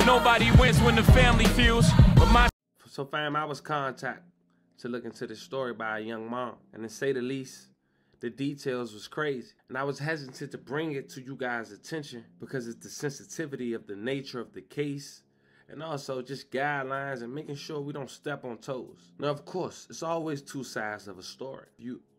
Nobody wins when the family feels, but my... So fam, I was contacted to look into this story by a young mom, and to say the least, the details was crazy. And I was hesitant to bring it to you guys' attention because it's the sensitivity of the nature of the case, and also just guidelines and making sure we don't step on toes. Now, of course, it's always two sides of a story.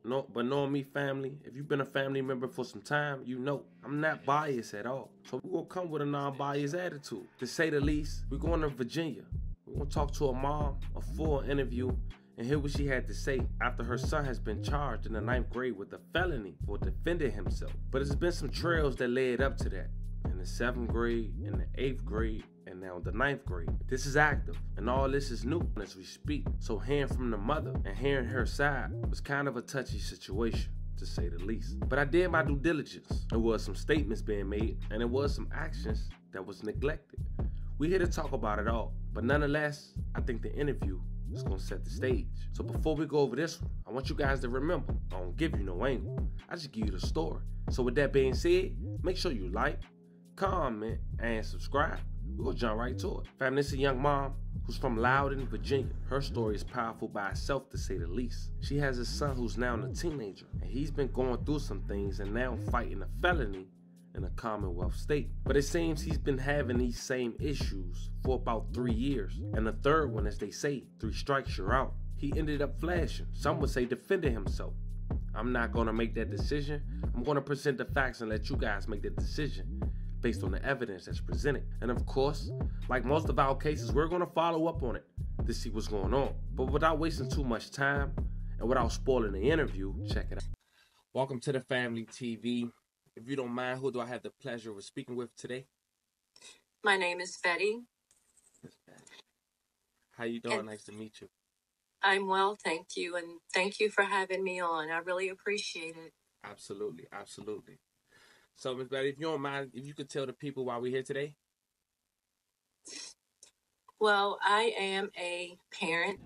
But knowing me, family, if you've been a family member for some time, you know I'm not biased at all. So we're gonna come with a non-biased attitude. To say the least, we're going to Virginia. We're gonna talk to a mom, a full interview, and hear what she had to say after her son has been charged in the 9th grade with a felony for defending himself. But there's been some trails that led up to that. In the 7th grade, in the 8th grade, and now the 9th grade. This is active, and all this is new as we speak. So hearing from the mother and hearing her side was kind of a touchy situation, to say the least. But I did my due diligence. There was some statements being made, and there was some actions that was neglected. We're here to talk about it all, but nonetheless, I think the interview is gonna set the stage. So before we go over this one, I want you guys to remember, I don't give you no angle. I just give you the story. So with that being said, make sure you like, comment, and subscribe. We're gonna jump right to it. Fam, this is a young mom who's from Loudoun, Virginia. Her story is powerful by itself, to say the least. She has a son who's now a teenager, and he's been going through some things and now fighting a felony in a Commonwealth state. But it seems he's been having these same issues for about 3 years. And the third one, as they say, 3 strikes you're out. He ended up flashing. Some would say defending himself. I'm not gonna make that decision. I'm gonna present the facts and let you guys make the decision based on the evidence that's presented. And of course, like most of our cases, we're gonna follow up on it to see what's going on. But without wasting too much time and without spoiling the interview, check it out. Welcome to the Family TV. If you don't mind, who do I have the pleasure of speaking with today? My name is Betty. How you doing? Nice to meet you. I'm well, thank you, and thank you for having me on. I really appreciate it. Absolutely, absolutely. So, Ms. Betty, if you don't mind, if you could tell the people why we're here today. Well, I am a parent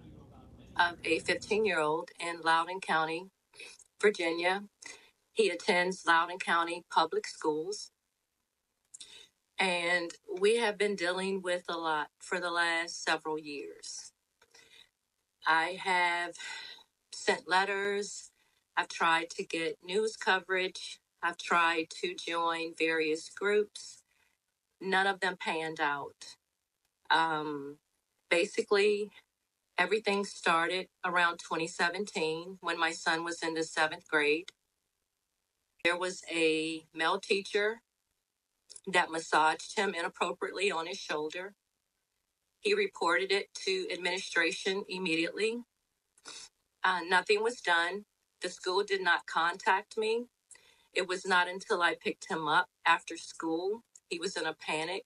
of a 15-year-old in Loudoun County, Virginia. He attends Loudoun County Public Schools, and we have been dealing with a lot for the last several years. I have sent letters. I've tried to get news coverage. I've tried to join various groups. None of them panned out. Basically, everything started around 2017 when my son was in the 7th grade. There was a male teacher that massaged him inappropriately on his shoulder. He reported it to administration immediately. Nothing was done. The school did not contact me. It was not until I picked him up after school. He was in a panic.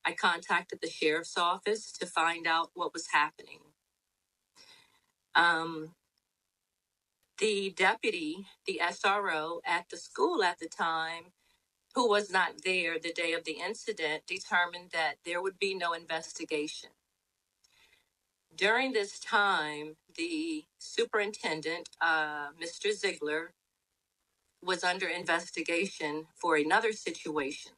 I contacted the sheriff's office to find out what was happening. The deputy, the SRO at the school at the time, who was not there the day of the incident, determined that there would be no investigation. During this time, the superintendent, Mr. Ziegler, was under investigation for another situation.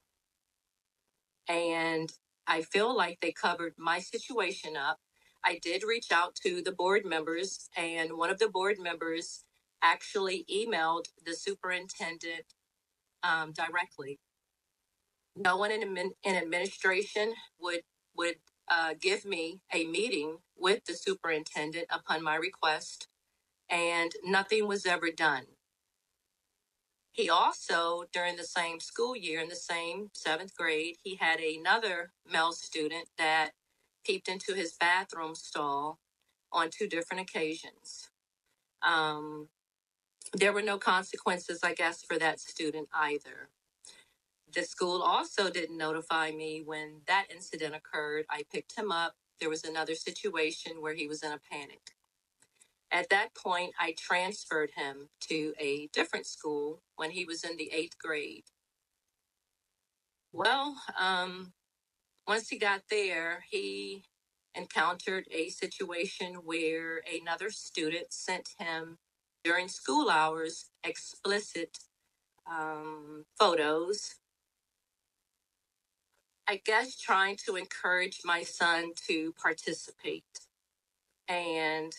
And I feel like they covered my situation up. I did reach out to the board members, and one of the board members actually emailed the superintendent directly. No one in administration would give me a meeting with the superintendent upon my request, and nothing was ever done. He also, during the same school year, in the same 7th grade, he had another male student that peeped into his bathroom stall on 2 different occasions. There were no consequences, I guess, for that student either. The school also didn't notify me when that incident occurred. I picked him up. There was another situation where he was in a panic. At that point, I transferred him to a different school when he was in the 8th grade. Well, once he got there, he encountered a situation where another student sent him during school hours explicit photos I guess, trying to encourage my son to participate. And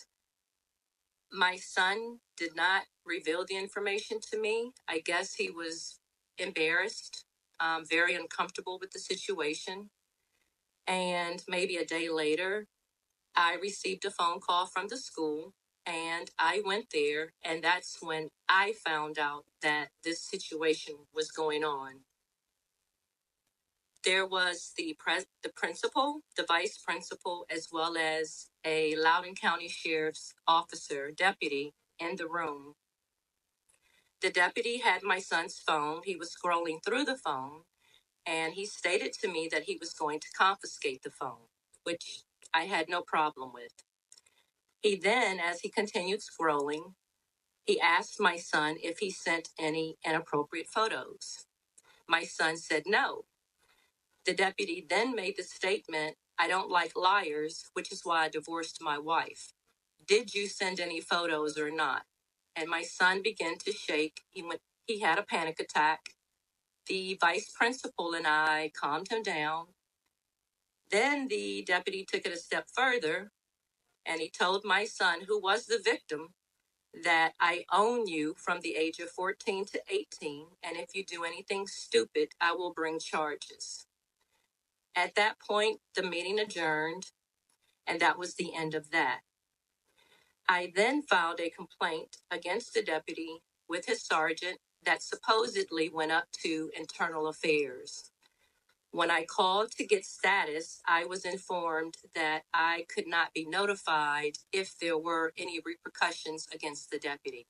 my son did not reveal the information to me. I guess he was embarrassed, very uncomfortable with the situation. And maybe a day later, I received a phone call from the school and I went there. And that's when I found out that this situation was going on. There was the principal, the vice principal, as well as a Loudoun County Sheriff's officer, deputy, in the room. The deputy had my son's phone. He was scrolling through the phone, and he stated to me that he was going to confiscate the phone, which I had no problem with. He then, as he continued scrolling, he asked my son if he sent any inappropriate photos. My son said no. The deputy then made the statement, "I don't like liars, which is why I divorced my wife. Did you send any photos or not?" And my son began to shake. He had a panic attack. The vice principal and I calmed him down. Then the deputy took it a step further and he told my son, who was the victim, that I own you from the age of 14 to 18, and if you do anything stupid, I will bring charges. At that point, the meeting adjourned, and that was the end of that. I then filed a complaint against the deputy with his sergeant that supposedly went up to internal affairs. When I called to get status, I was informed that I could not be notified if there were any repercussions against the deputy.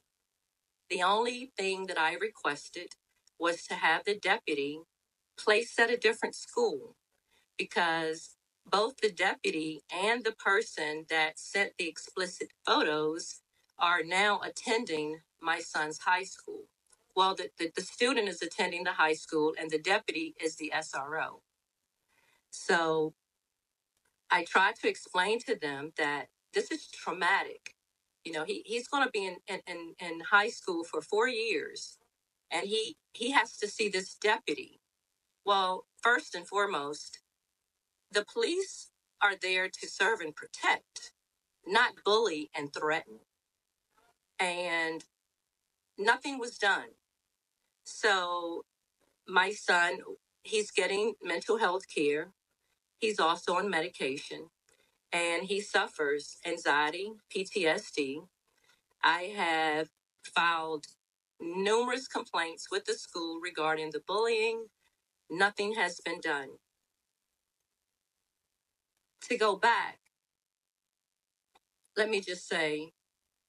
The only thing that I requested was to have the deputy placed at a different school, because both the deputy and the person that sent the explicit photos are now attending my son's high school. Well, the student is attending the high school and the deputy is the SRO. So I tried to explain to them that this is traumatic. You know, he's going to be in high school for 4 years and he has to see this deputy. Well, first and foremost, the police are there to serve and protect, not bully and threaten. And nothing was done. So my son, he's getting mental health care. He's also on medication and he suffers anxiety, PTSD. I have filed numerous complaints with the school regarding the bullying. Nothing has been done. To go back, let me just say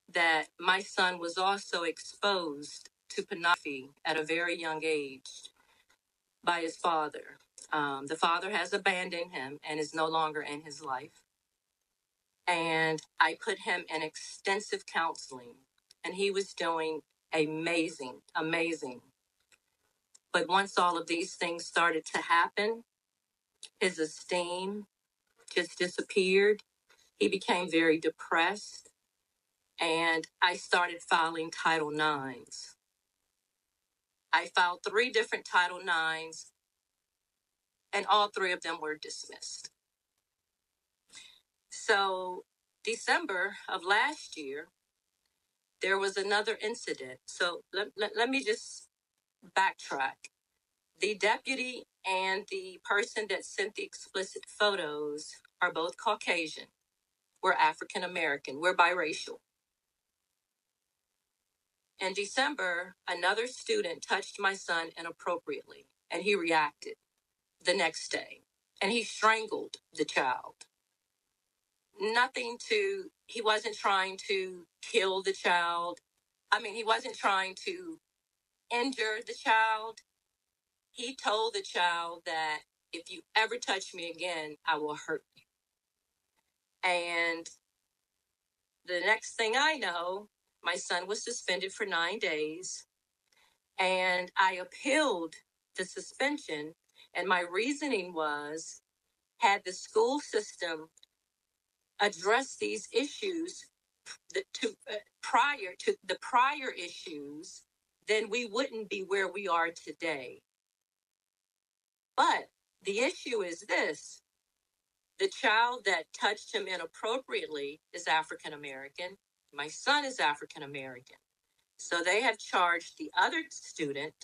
that my son was also exposed to pornography at a very young age by his father. The father has abandoned him and is no longer in his life. And I put him in extensive counseling, and he was doing amazing. But once all of these things started to happen, his esteem just disappeared. He became very depressed, and I started filing Title IXs. I filed 3 different Title IXs, and all 3 of them were dismissed. So, December of last year, there was another incident. So, let me just backtrack. The deputy and the person that sent the explicit photos are both Caucasian. We're African American. We're biracial. In December, another student touched my son inappropriately, and he reacted the next day, and he strangled the child. He wasn't trying to kill the child. He wasn't trying to injure the child. He told the child that if you ever touch me again, I will hurt you. And the next thing I know, my son was suspended for 9 days. And I appealed the suspension. And my reasoning was, had the school system addressed these issues prior to the prior issues, then we wouldn't be where we are today. But The issue is this: the child that touched him inappropriately is African American. My son is African American. So they have charged the other student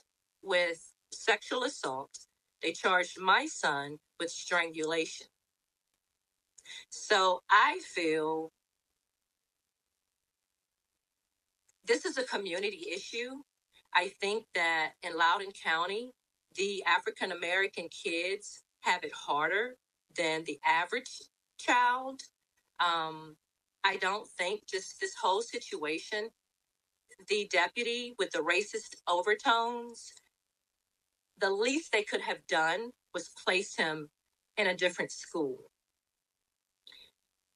with sexual assault. They charged my son with strangulation. So I feel this is a community issue. I think that in Loudoun County, the African American kids have it harder than the average child. I don't think just this whole situation, the deputy with the racist overtones, the least they could have done was place him in a different school.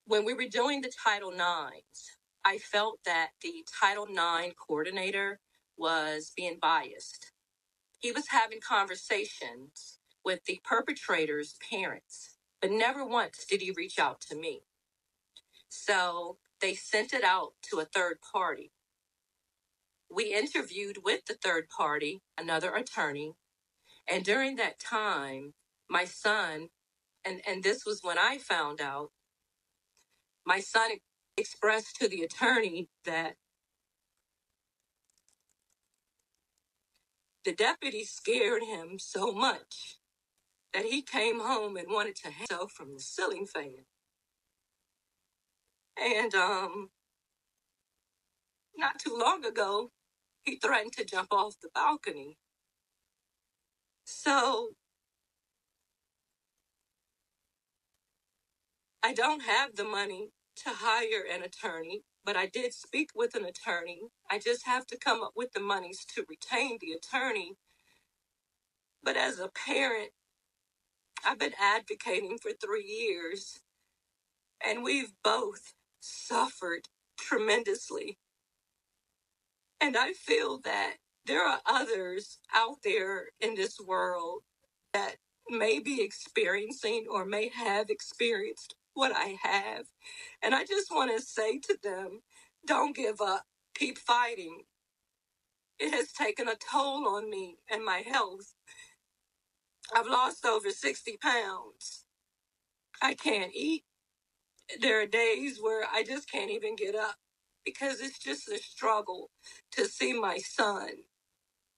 When we were doing the Title IXs, I felt that the Title IX coordinator was being biased. He was having conversations with the perpetrator's parents, but never once did he reach out to me. So they sent it out to a third party. We interviewed with the third party, another attorney, and during that time, my son, and this was when I found out, my son expressed to the attorney that the deputy scared him so much that he came home and wanted to hang himself from the ceiling fan. And not too long ago, he threatened to jump off the balcony. So I don't have the money to hire an attorney, but I did speak with an attorney. I just have to come up with the monies to retain the attorney. But as a parent, I've been advocating for 3 years, and we've both suffered tremendously. And I feel that there are others out there in this world that may be experiencing or may have experienced what I have. And I just want to say to them, don't give up. Keep fighting. It has taken a toll on me and my health. I've lost over 60 pounds. I can't eat. There are days where I just can't even get up because it's just a struggle to see my son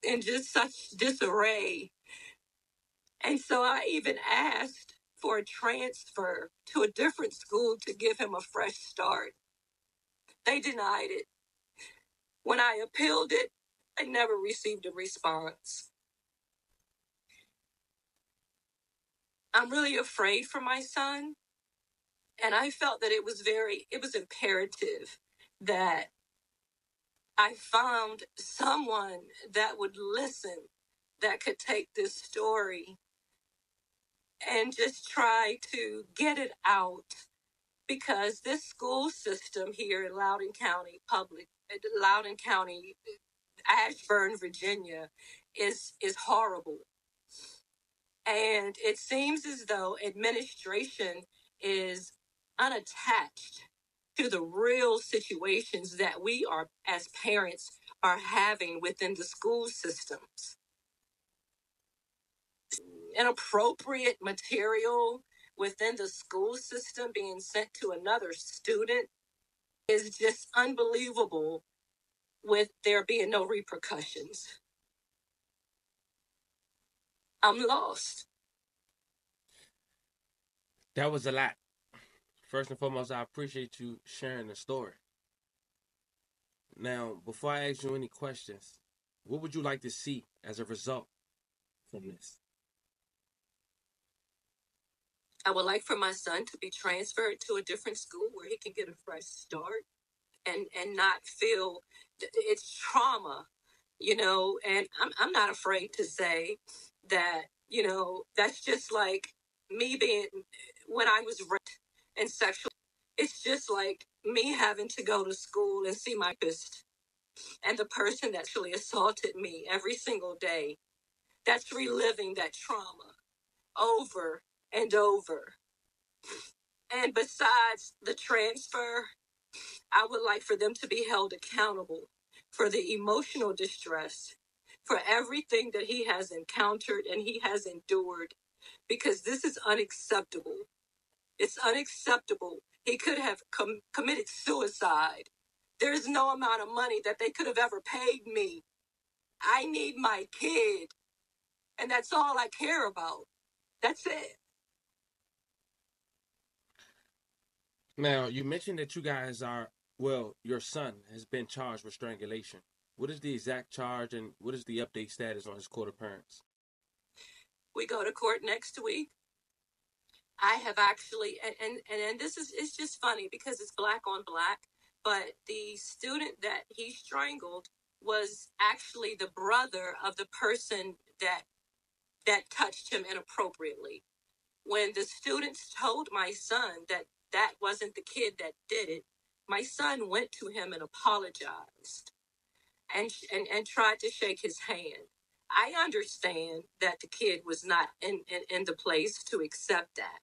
in just such disarray. And so I even asked for a transfer to a different school to give him a fresh start. They denied it. When I appealed it, I never received a response. I'm really afraid for my son. And I felt that it was imperative that I found someone that would listen, that could take this story and just try to get it out. Because this school system here in Loudoun County Ashburn, Virginia, is horrible. And it seems as though administration is unattached to the real situations that we are, as parents, are having within the school systems. Inappropriate material within the school system being sent to another student is just unbelievable, with there being no repercussions. I'm lost. That was a lot. First and foremost, I appreciate you sharing the story. Now, before I ask you any questions, what would you like to see as a result from this? I would like for my son to be transferred to a different school where he can get a fresh start and not feel it's trauma, and I'm not afraid to say that, that's just like me being, when I was raped and sexual, it's just like me having to go to school and see my therapist and the person that actually assaulted me every single day. That's reliving that trauma over and over. And besides the transfer, I would like for them to be held accountable for the emotional distress, for everything that he has encountered and he has endured, because this is unacceptable. It's unacceptable. He could have committed suicide. There's no amount of money that they could have ever paid me. I need my kid, and that's all I care about. That's it. Now, you mentioned that you guys are, well, your son has been charged with strangulation. What is the exact charge and what is the update status on his court appearance? We go to court next week. I have actually, and this is, it's just funny because it's black on black, but the student that he strangled was actually the brother of the person that touched him inappropriately. When the students told my son that that wasn't the kid that did it, my son went to him and apologized and tried to shake his hand. I understand that the kid was not in the place to accept that.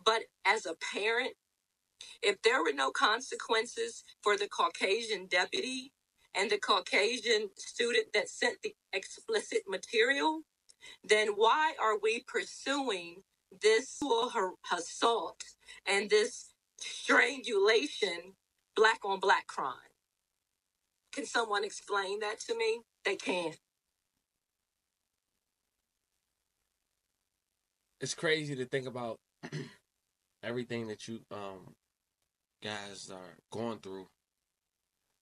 But as a parent, if there were no consequences for the Caucasian deputy and the Caucasian student that sent the explicit material, then why are we pursuing this assault and this strangulation black on black crime? Can someone explain that to me? They can't. It's crazy to think about everything that you guys are going through,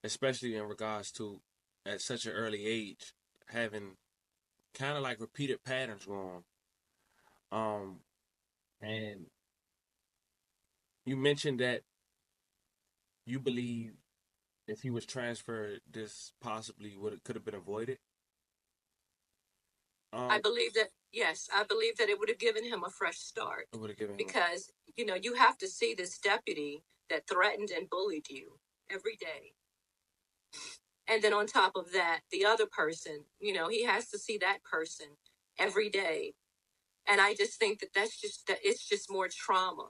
especially in regards to at such an early age having kind of like repeated patterns going on. And you mentioned that you believe if he was transferred, this possibly could have been avoided. I believe that, yes, I believe that it would have given him a fresh start. It would have given him because, you know, you have to see this deputy that threatened and bullied you every day. And then on top of that, the other person, you know, he has to see that person every day. And I just think that it's just more trauma.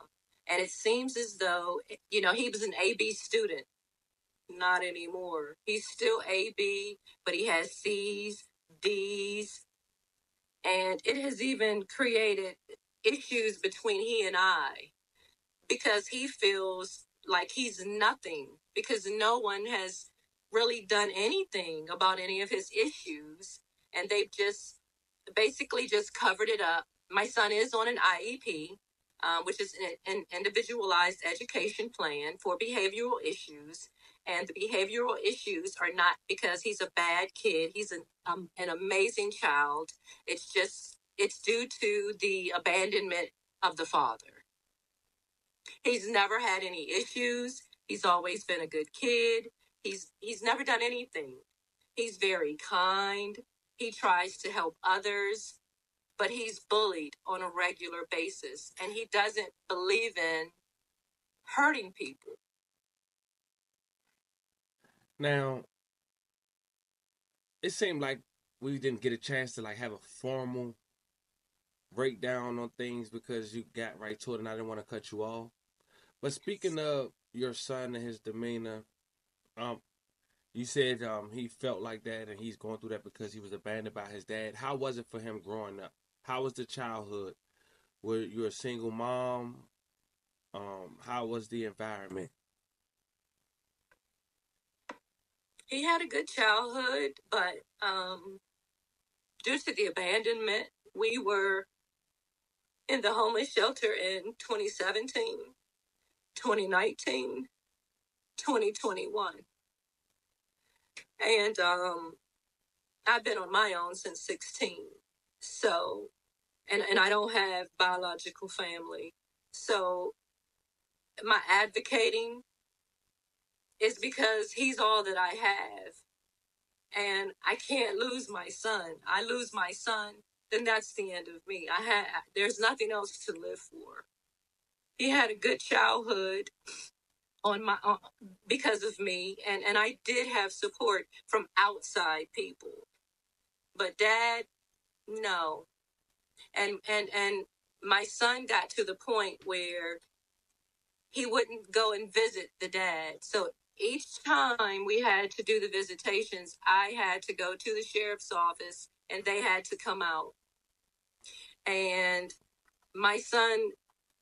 And it seems as though, you know, he was an AB student. Not anymore. He's still AB, but he has C's, D's, and it has even created issues between he and I because he feels like he's nothing because no one has really done anything about any of his issues, and they've just basically just covered it up. My son is on an IEP, which is an individualized education plan for behavioral issues. And the behavioral issues are not because he's a bad kid. He's an amazing child. It's due to the abandonment of the father. He's never had any issues. He's always been a good kid. He's never done anything. He's very kind. He tries to help others, but he's bullied on a regular basis, and he doesn't believe in hurting people. Now, it seemed like we didn't get a chance to like have a formal breakdown on things because you got right to it and I didn't want to cut you off. But speaking of your son and his demeanor, you said he felt like that and he's going through that because he was abandoned by his dad. How was it for him growing up? How was the childhood? Were you a single mom? How was the environment? He had a good childhood, but due to the abandonment, we were in the homeless shelter in 2017, 2019, 2021. And I've been on my own since 16. So, and I don't have biological family. So my advocating is because he's all that I have. And I can't lose my son. I lose my son, then that's the end of me. There's nothing else to live for. He had a good childhood because of me, and I did have support from outside people. But Dad, no. And my son got to the point where he wouldn't go and visit the dad. So each time we had to do the visitations, I had to go to the sheriff's office and they had to come out. And my son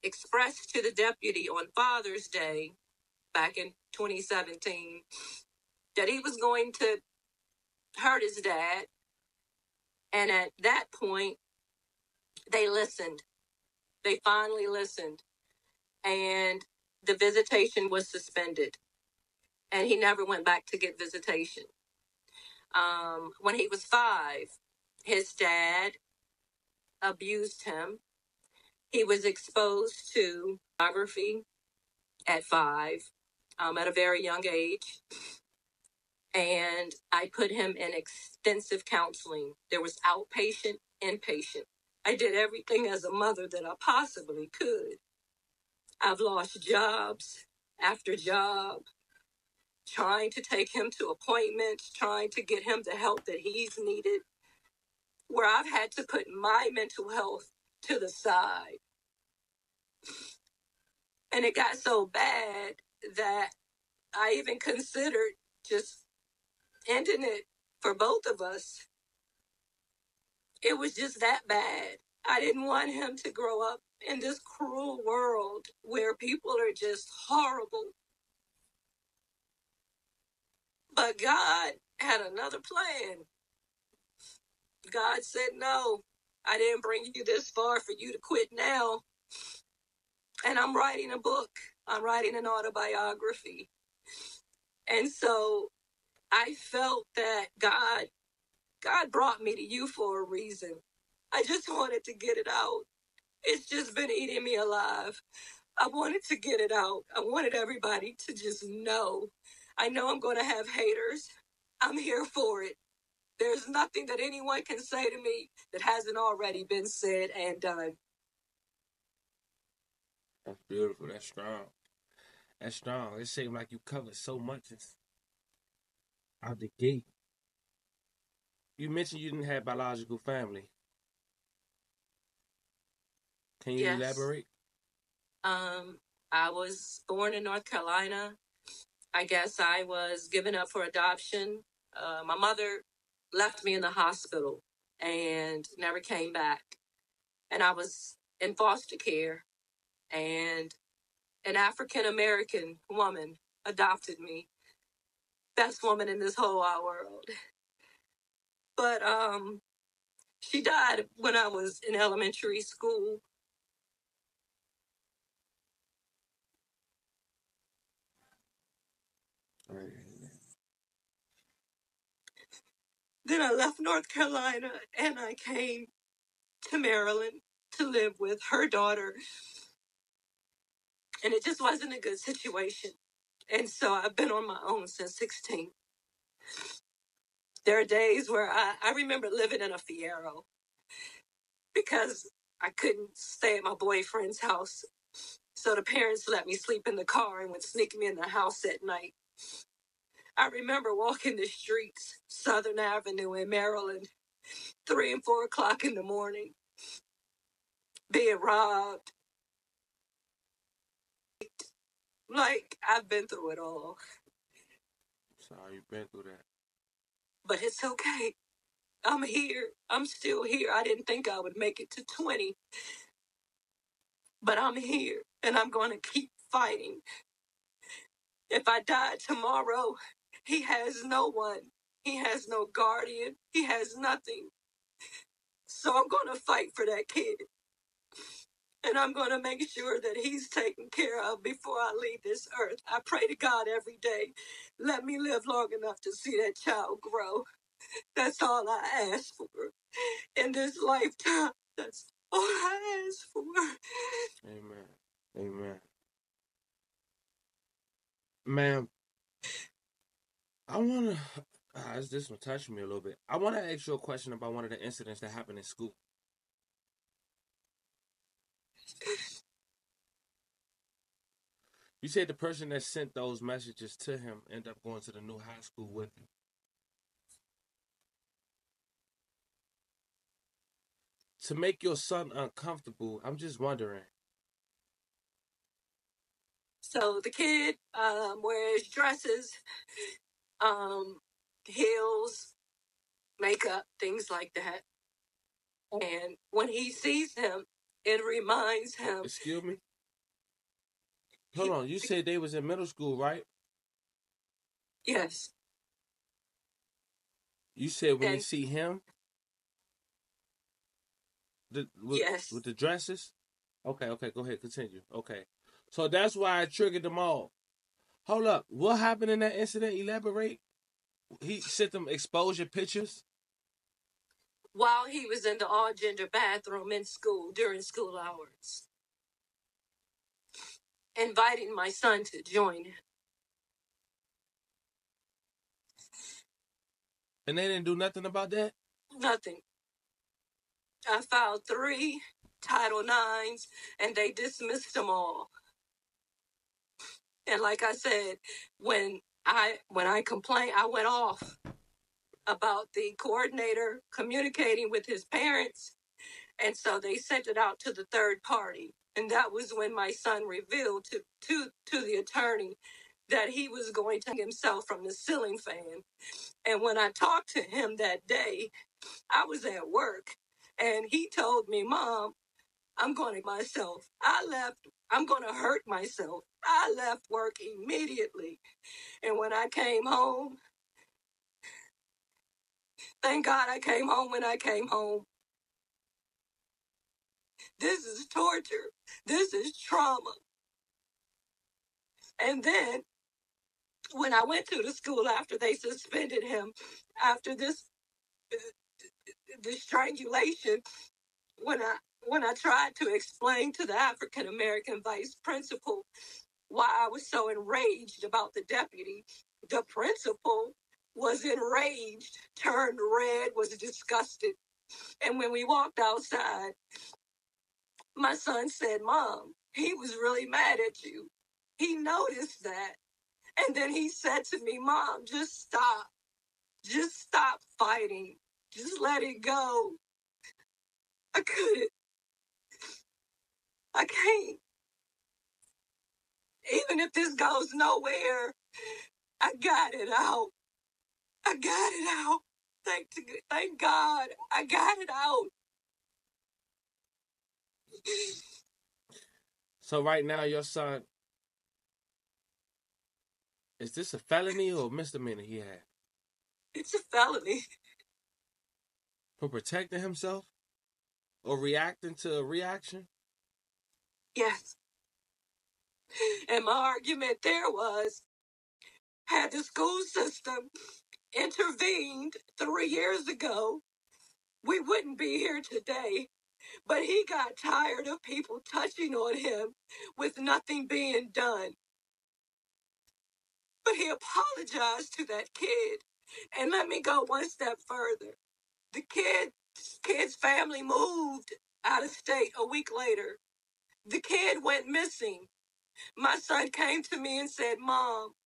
expressed to the deputy on Father's Day back in 2017 that he was going to hurt his dad. And at that point, they listened. They finally listened. And the visitation was suspended. And he never went back to get visitation. When he was 5, his dad abused him. He was exposed to pornography at 5, at a very young age. And I put him in extensive counseling. There was outpatient, inpatient. I did everything as a mother that I possibly could. I've lost jobs after job, trying to take him to appointments, trying to get him the help that he's needed, where I've had to put my mental health to the side. And it got so bad that I even considered just ending it for both of us. It was just that bad. I didn't want him to grow up in this cruel world where people are just horrible. But God had another plan. God said, no, I didn't bring you this far for you to quit now. And I'm writing a book. I'm writing an autobiography. And so I felt that God brought me to you for a reason. I just wanted to get it out. It's just been eating me alive. I wanted to get it out. I wanted everybody to just know. I know I'm going to have haters. I'm here for it. There's nothing that anyone can say to me that hasn't already been said and done. That's beautiful. That's strong. That's strong. It seemed like you covered so much out the gate. You mentioned you didn't have biological family. Can you elaborate? I was born in North Carolina. I guess I was given up for adoption. My mother left me in the hospital and never came back. And I was in foster care, and an African-American woman adopted me. Best woman in this whole wide world. But she died when I was in elementary school. Then I left North Carolina and I came to Maryland to live with her daughter. And it just wasn't a good situation. And so I've been on my own since 16. There are days where I remember living in a Fiero because I couldn't stay at my boyfriend's house. So the parents let me sleep in the car and would sneak me in the house at night. I remember walking the streets, Southern Avenue in Maryland, 3 and 4 o'clock in the morning, being robbed. Like, I've been through it all. Sorry you've been through that. But it's okay. I'm here. I'm still here. I didn't think I would make it to 20. But I'm here, and I'm going to keep fighting. If I die tomorrow, he has no one. He has no guardian. He has nothing. So I'm going to fight for that kid. And I'm going to make sure that he's taken care of before I leave this earth. I pray to God every day, let me live long enough to see that child grow. That's all I ask for in this lifetime. That's all I ask for. Amen. Amen. Ma'am, I want to, this one touched me a little bit. I want to ask you a question about one of the incidents that happened in school. You said the person that sent those messages to him ended up going to the new high school with him. To make your son uncomfortable, I'm just wondering. So the kid wears dresses, heels, makeup, things like that. And when he sees him, it reminds him. Excuse me? Hold on. You said they was in middle school, right? Yes. You said when he And see him, yes. with the dresses? Okay, go ahead, continue. Okay. So that's why I triggered them all. Hold up. What happened in that incident? Elaborate. He sent them exposure pictures. While he was in the all-gender bathroom in school during school hours, inviting my son to join him. And they didn't do nothing about that? Nothing. I filed 3 Title IXs, and they dismissed them all. And like I said, when I complained, I went off about the coordinator communicating with his parents, and so they sent it out to the third party. And that was when my son revealed to the attorney that he was going to hang himself from the ceiling fan. And when I talked to him that day, I was at work, and he told me, "Mom, I'm going to myself. I'm going to hurt myself." I left work immediately. And when I came home, thank God I came home when I came home. This is torture. This is trauma. And then when I went to the school after they suspended him, after this strangulation, when I tried to explain to the African American vice principal why I was so enraged about the deputy, the principal was enraged, turned red, was disgusted. And when we walked outside, my son said, "Mom, he was really mad at you. He noticed that." And then he said to me, "Mom, just stop. Just stop fighting. Just let it go." I couldn't. I can't. Even if this goes nowhere, I got it out. I got it out. Thank God. I got it out. So right now, your son, is this a felony or a misdemeanor he had? It's a felony. For protecting himself? Or reacting to a reaction? Yes. And my argument there was, had the school system intervened 3 years ago, we wouldn't be here today. But he got tired of people touching on him with nothing being done. But he apologized to that kid. And let me go one step further. The kid's family moved out of state a week later. The kid went missing. My son came to me and said, "Mom,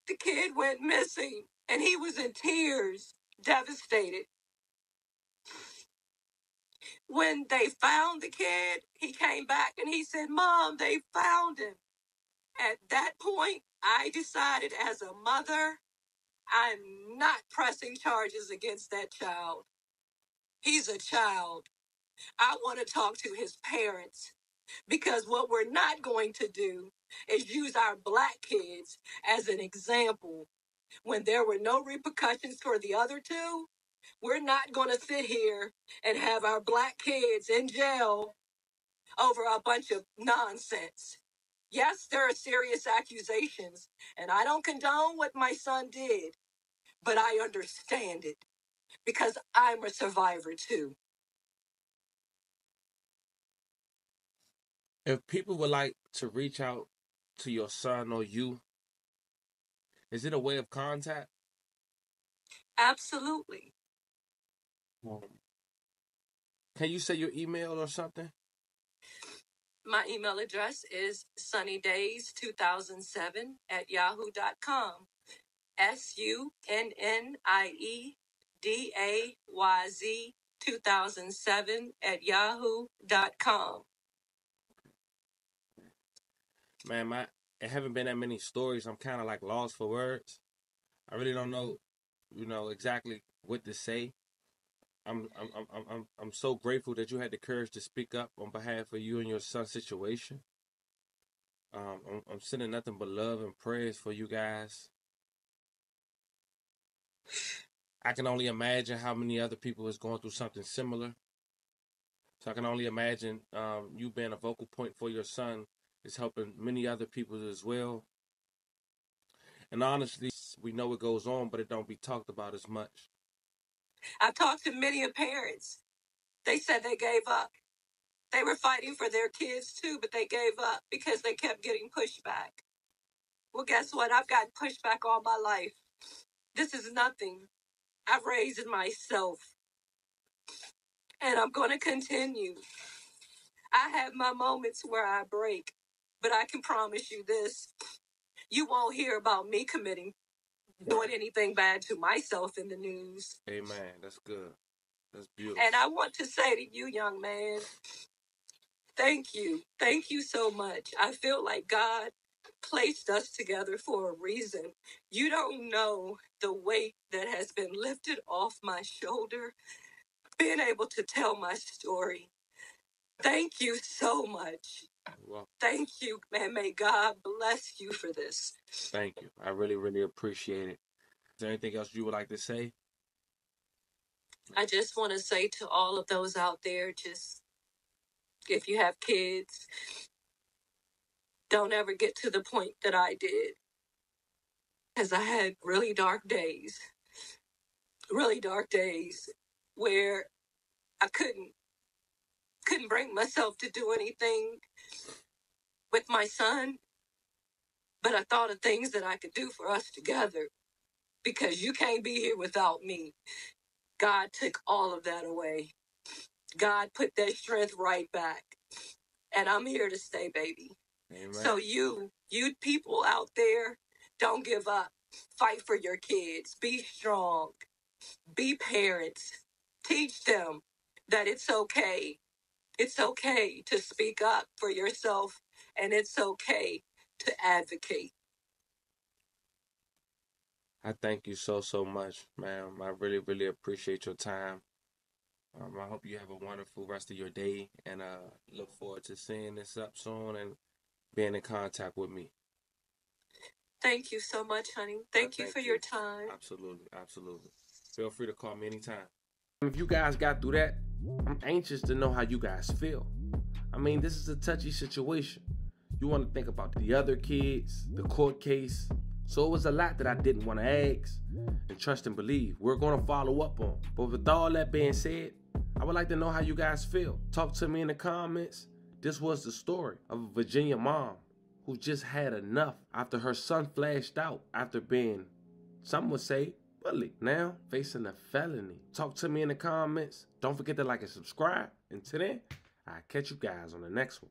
the kid went missing." And he was in tears, devastated. When they found the kid, he came back and he said, "Mom, they found him." At that point, I decided as a mother, I'm not pressing charges against that child. He's a child. I want to talk to his parents, because what we're not going to do is use our black kids as an example. When there were no repercussions for the other two, we're not going to sit here and have our black kids in jail over a bunch of nonsense. Yes, there are serious accusations, and I don't condone what my son did, but I understand it because I'm a survivor too. If people would like to reach out to your son or you, is it a way of contact? Absolutely. Can you say your email or something? My email address is sunnydays2007@yahoo.com. SUNNIEDAYZ 2007@yahoo.com. Man, it haven't been that many stories. I'm kind of like lost for words. I really don't know, exactly what to say. I'm so grateful that you had the courage to speak up on behalf of you and your son's situation. I'm sending nothing but love and prayers for you guys. I can only imagine how many other people is going through something similar. So I can only imagine you being a vocal point for your son is helping many other people as well. And honestly, we know it goes on, but it don't be talked about as much. I've talked to many parents. They said they gave up. They were fighting for their kids too, but they gave up because they kept getting pushback. Well, guess what? I've gotten pushback all my life. This is nothing. I've raised myself. And I'm going to continue. I have my moments where I break, but I can promise you this. You won't hear about me doing anything bad to myself in the news. Amen. That's good. That's beautiful. And I want to say to you, young man, thank you. Thank you so much. I feel like God placed us together for a reason. You don't know the weight that has been lifted off my shoulder, being able to tell my story. Thank you so much. Well, thank you, man. May God bless you for this. Thank you. I really, really appreciate it. Is there anything else you would like to say? I just want to say to all of those out there, just if you have kids, don't ever get to the point that I did. Because I had really dark days where I couldn't bring myself to do anything with my son. But I thought of things that I could do for us together, because you can't be here without me. God took all of that away. God put that strength right back. And I'm here to stay, baby. Amen. So you people out there, don't give up. Fight for your kids. Be strong. Be parents. Teach them that it's okay. It's okay to speak up for yourself, and it's okay to advocate. I thank you so much, ma'am. I really, really appreciate your time. I hope you have a wonderful rest of your day, and look forward to seeing this up soon and being in contact with me. Thank you so much, honey. Thank you for your time. Absolutely, absolutely. Feel free to call me anytime. If you guys got through that, I'm anxious to know how you guys feel. I mean, this is a touchy situation. You want to think about the other kids, the court case. So it was a lot that I didn't want to ask, and trust and believe we're going to follow up on. But with all that being said, I would like to know how you guys feel. Talk to me in the comments. This was the story of a Virginia mom who just had enough after her son flashed out after being, some would say, bullied. Now facing a felony. Talk to me in the comments. Don't forget to like and subscribe. Until then, I'll catch you guys on the next one.